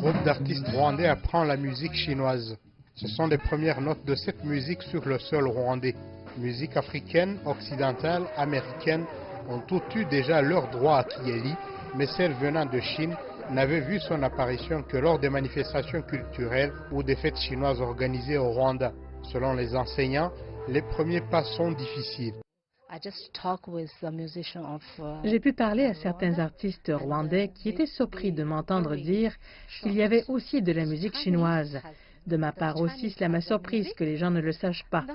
groupe d'artistes rwandais apprend la musique chinoise. Ce sont les premières notes de cette musique sur le sol rwandais. Musique africaine, occidentale, américaine ont toutes eu déjà leur droit à Kigali, mais celle venant de Chine n'avait vu son apparition que lors des manifestations culturelles ou des fêtes chinoises organisées au Rwanda. Selon les enseignants, les premiers pas sont difficiles. J'ai pu parler à certains artistes rwandais qui étaient surpris de m'entendre dire qu'il y avait aussi de la musique chinoise. De ma part aussi, cela m'a surprise que les gens ne le sachent pas.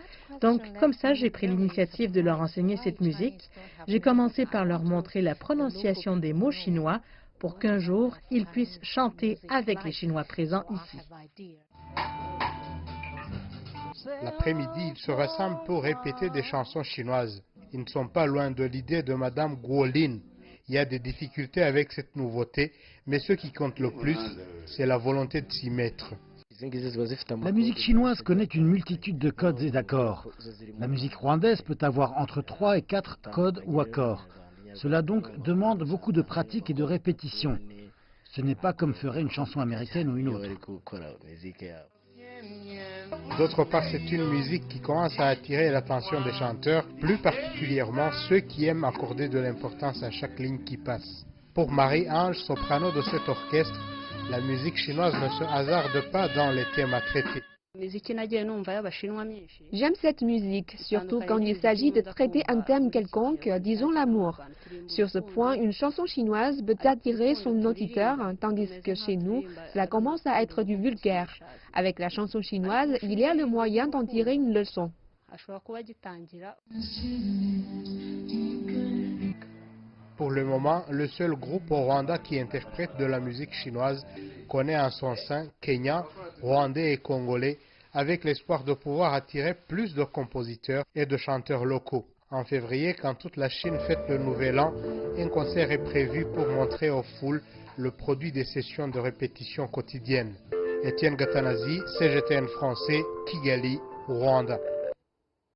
Donc, comme ça, j'ai pris l'initiative de leur enseigner cette musique. J'ai commencé par leur montrer la prononciation des mots chinois pour qu'un jour, ils puissent chanter avec les Chinois présents ici. L'après-midi, ils se rassemblent pour répéter des chansons chinoises. Ils ne sont pas loin de l'idée de Madame Guolin. Il y a des difficultés avec cette nouveauté, mais ce qui compte le plus, c'est la volonté de s'y mettre. La musique chinoise connaît une multitude de codes et d'accords. La musique rwandaise peut avoir entre 3 et 4 codes ou accords. Cela donc demande beaucoup de pratique et de répétition. Ce n'est pas comme ferait une chanson américaine ou une autre. D'autre part, c'est une musique qui commence à attirer l'attention des chanteurs, plus particulièrement ceux qui aiment accorder de l'importance à chaque ligne qui passe. Pour Marie-Ange, soprano de cet orchestre, la musique chinoise ne se hasarde pas dans les thèmes à traiter. J'aime cette musique, surtout quand il s'agit de traiter un thème quelconque, disons l'amour. Sur ce point, une chanson chinoise peut attirer son auditeur, tandis que chez nous, cela commence à être du vulgaire. Avec la chanson chinoise, il y a le moyen d'en tirer une leçon. Pour le moment, le seul groupe au Rwanda qui interprète de la musique chinoise connaît en son sein Kenya, Rwandais et Congolais, avec l'espoir de pouvoir attirer plus de compositeurs et de chanteurs locaux. En février, quand toute la Chine fête le Nouvel An, un concert est prévu pour montrer aux foules le produit des sessions de répétition quotidiennes. Étienne Gatanazi, CGTN français, Kigali, Rwanda.